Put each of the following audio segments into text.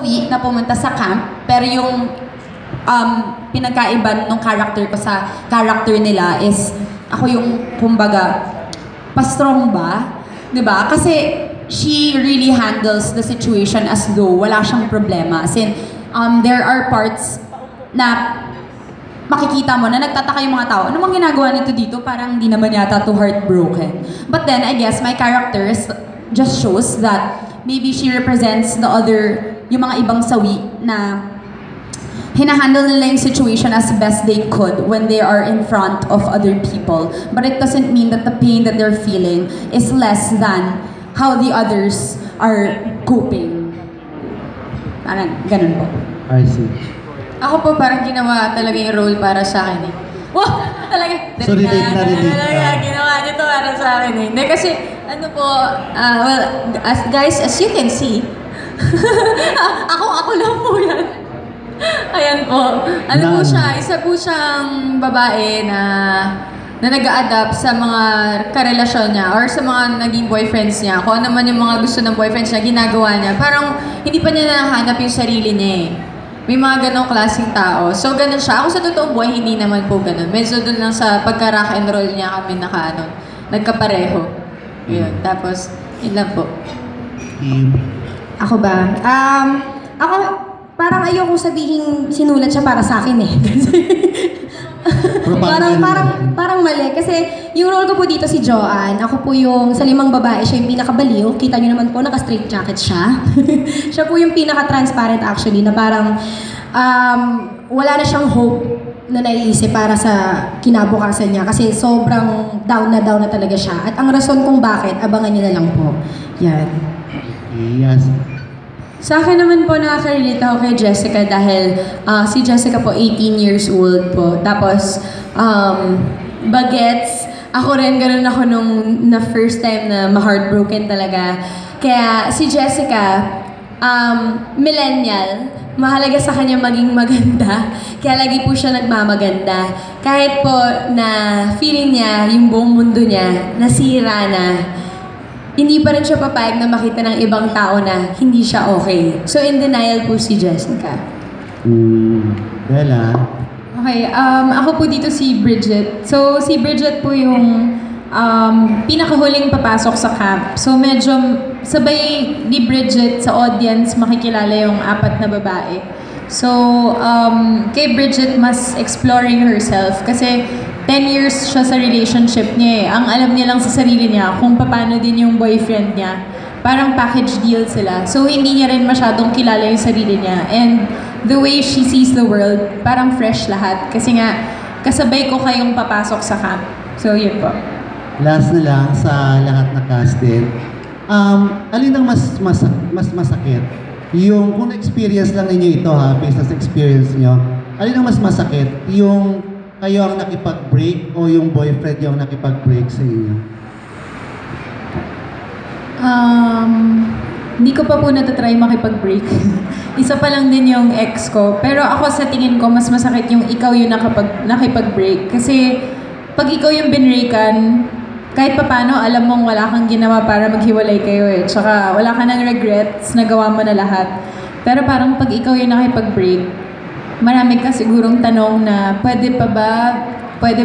Week na pumunta sa camp, pero yung pinagkaiba nung character ko sa character nila is ako yung kumbaga pa-strong ba? 'Di ba? Kasi she really handles the situation as though wala siyang problema. As in, there are parts na makikita mo na nagtataka yung mga tao. Ano mang ginagawa nito dito? Parang hindi naman yata to heartbroken. But then, I guess, my characters just shows that maybe she represents the other, yung mga ibang sawi na hinahandle nila yung situation as best they could when they are in front of other people. But it doesn't mean that the pain that they're feeling is less than how the others are coping. Parang ganun po. I see. Ako po parang ginawa talaga yung role para sa akin eh. Wow! Talaga. So relate na relate ka. Talaga, ginawa niyo to para sa akin eh. Hindi kasi, ano po, well, guys, as you can see, ako lang po yan. Ayan po. Ano po siya, isa po siyang babae na nag-a-adapt sa mga karelasyon niya or sa mga naging boyfriends niya. Kung ano man yung mga gusto ng boyfriends niya, ginagawa niya. Parang hindi pa niya nahanap yung sarili niya eh. May mga ganong klaseng tao. So, ganun siya. Ako sa totoong buhay, hindi naman po ganun. Medyo dun lang sa pagka-rock and roll niya kami nagkapareho. Yun. Tapos, yun lang po. Ako ba? Ako, parang ayoko sabihin sinulat siya para sa akin eh. parang mali. Kasi yung role ko po dito si Joanne. Ako po yung sa 5 babae, siya yung pinakabaliw. Kita niyo naman po, naka-straight jacket siya. Siya po yung pinaka-transparent actually, na parang wala na siyang hope na naiisip para sa kinabukasan niya. Kasi sobrang down na talaga siya. At ang rason kung bakit, abangan niyo na lang po. Yan. Yes. Sa akin naman po nakaka-relate ako kay Jessica dahil si Jessica po 18 years old po. Tapos, bagets, ako rin ganun ako nung na first time na ma-heartbroken talaga. Kaya si Jessica, millennial, mahalaga sa kanya maging maganda. Kaya lagi po siya nagmamaganda. Kahit po na feeling niya, yung buong mundo niya, nasira na, hindi pa rin siya papayag na makita ng ibang tao na hindi siya okay. So, in denial po si Jessica. Bella? Okay, ako po dito si Bridget. So, si Bridget po yung pinakahuling papasok sa camp. So, medyo sabay ni Bridget sa audience makikilala yung 4 na babae. So, kay Bridget mas exploring herself kasi 10 years siya sa relationship niya eh. Ang alam niya lang sa sarili niya kung paano din yung boyfriend niya. Parang package deal sila. So, hindi niya rin masyadong kilala yung sarili niya. And the way she sees the world, parang fresh lahat. Kasi nga, kasabay ko kayong papasok sa camp. So, yun po. Last na lang sa lahat na casted. Alin ang mas masakit? Yung, kung experience lang ninyo ito ha, based sa experience nyo, alin ang mas masakit? Yung kayo ang nakipag-break o yung boyfriend yung nakipag-break sa inyo? Hindi ko pa po natatry makipag-break. Isa pa lang din yung ex ko. Pero ako sa tingin ko, mas masakit yung ikaw yung nakipag-break. Kasi pag ikaw yung binreakan, kahit papano, alam mong wala kang ginawa para maghiwalay kayo eh. Tsaka wala ka ng regrets, nagawa mo na lahat. Pero parang pag ikaw yung nakipag-break, marami ka sigurong tanong na pwede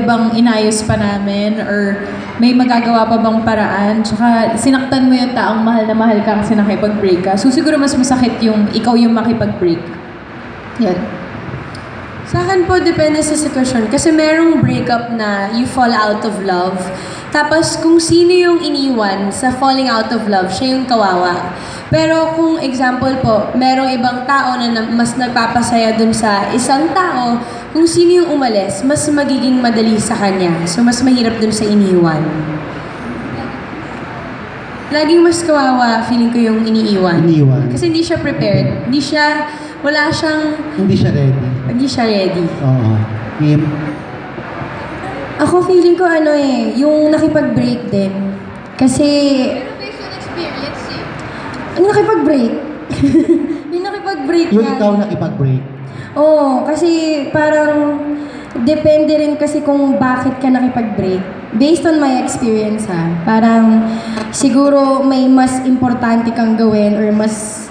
bang inayos pa namin or may magagawa pa bang paraan, tsaka sinaktan mo yung taong mahal na mahal ka kasi nakipag-break ka. So siguro mas masakit yung ikaw yung makipag-break. Yan. Sa akin po, depende sa sitwasyon. Kasi merong breakup na you fall out of love. Tapos kung sino yung iniwan sa falling out of love, siya yung kawawa. Pero kung example po, merong ibang tao na mas nagpapasaya dun sa isang tao, kung sino yung umalis, mas magiging madali sa kanya. So mas mahirap dun sa iniwan. Laging mas kawawa, feeling ko yung iniiwan. Iniwan. Kasi hindi siya prepared. Hindi siya ready. Hindi siya ready. Oo. Kim? Ako feeling ko yung nakipag-break din. Kasi based on experience eh. yung nakipag-break. Yung nakipag-break Yung ikaw nakipag-break? Oo, kasi parang depende rin kasi kung bakit ka nakipag-break. Based on my experience parang siguro may mas importante kang gawin or mas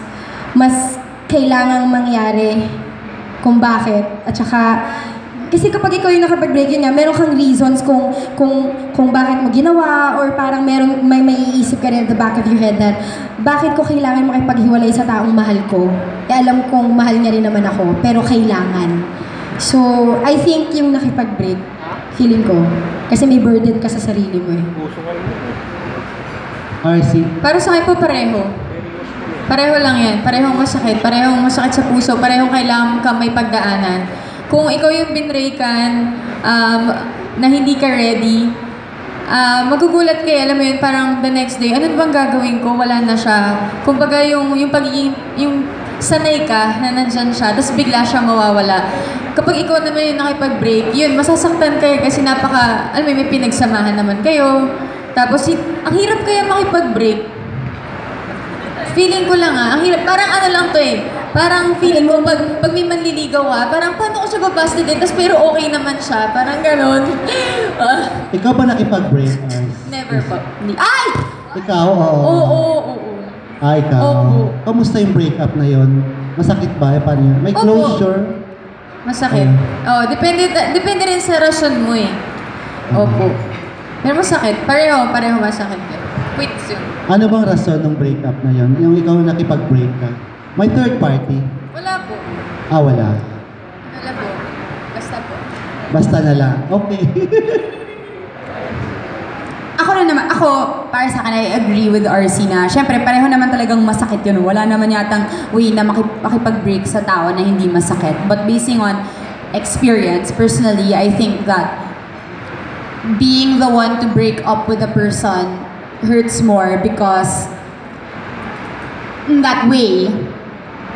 kailangang mangyari, kung bakit, at saka, kasi kapag ikaw yung nakapag-break, yun nga, meron kang reasons kung bakit mo ginawa, or parang may maiisip ka rin at the back of your head na, bakit ko kailangan makipaghiwalay sa taong mahal ko? Alam kong mahal niya rin naman ako, pero kailangan. So, I think yung nakipag-break, feeling ko, kasi may burden ka sa sarili mo eh. RC? Para sa akin po pareho. Pareho lang yan. Parehong masakit. Parehong masakit sa puso. Parehong kailangan ka may pagdaanan. Kung ikaw yung binraykan, na hindi ka ready, magugulat kayo, alam mo yun, parang the next day, ano bang gagawin ko? Wala na siya. Kumbaga yung pagiging, yung sanay ka na nandyan siya, tapos bigla siya mawawala. Kapag ikaw naman yung nakipag-break, yun, masasaktan kayo kasi alam mo, may pinagsamahan naman kayo. Tapos, ang hirap kaya makipag-break. Feeling ko lang ang hirap. Parang ano lang to eh. Parang feeling ko, pag may manliligaw ka, parang paano ko siya babasta din, tapos pero okay naman siya. Parang ganon. Ikaw ba nakipag-break, RC? Never po. Ay! Ikaw, oo. Oo. Ikaw. Opo. Kamusta yung breakup na yon? Masakit ba? Paano yun? May Opo. closure? Masakit. Depende rin sa rason mo eh. Opo. Pero masakit. Pareho masakit. Wait, soon. Ano bang rason ng breakup na yon? Yung ikaw nakipag-break ka? May third party? Wala po. Wala. Wala po. Basta po. Basta na lang. Okay. Ako, para sa akin, I agree with RC na, syempre, pareho naman talagang masakit yun. Wala naman yatang way na makipag-break sa tao na hindi masakit. But basing on experience, personally, I think that being the one to break up with a person hurts more because in that way,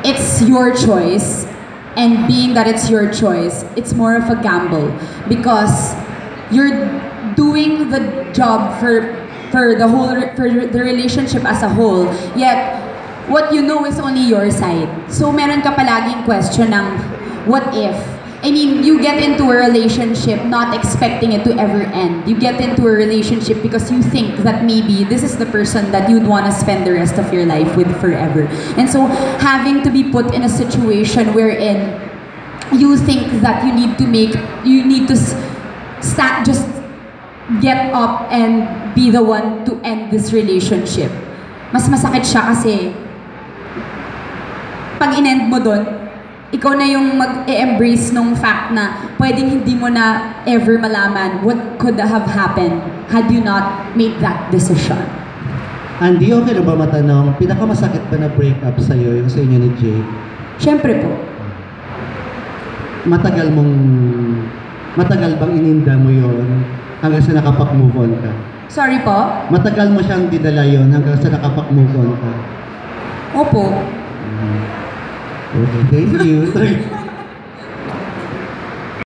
it's your choice. And being that it's your choice, it's more of a gamble because you're doing the job for the relationship as a whole, yet what you know is only your side. So meron ka palaging question ng what if? I mean, you get into a relationship not expecting it to ever end. You get into a relationship because you think that maybe this is the person that you'd want to spend the rest of your life with forever. And so having to be put in a situation wherein you think that you need to just get up and be the one to end this relationship. Mas masakit siya kasi pag in-end mo dun, ikaw na yung mag-e-embrace nung fact na pwedeng hindi mo na ever malaman what could have happened had you not made that decision. Andy, okay na ba matanong, pinakamasakit ba na breakup sa'yo, yung sa inyo ni Jake? Siyempre po. Matagal bang ininda mo yon hanggang sa nakapag-move on ka? Sorry po? Matagal mo siyang dinala yon hanggang sa nakapag-move on ka? Opo. Okay, thank you.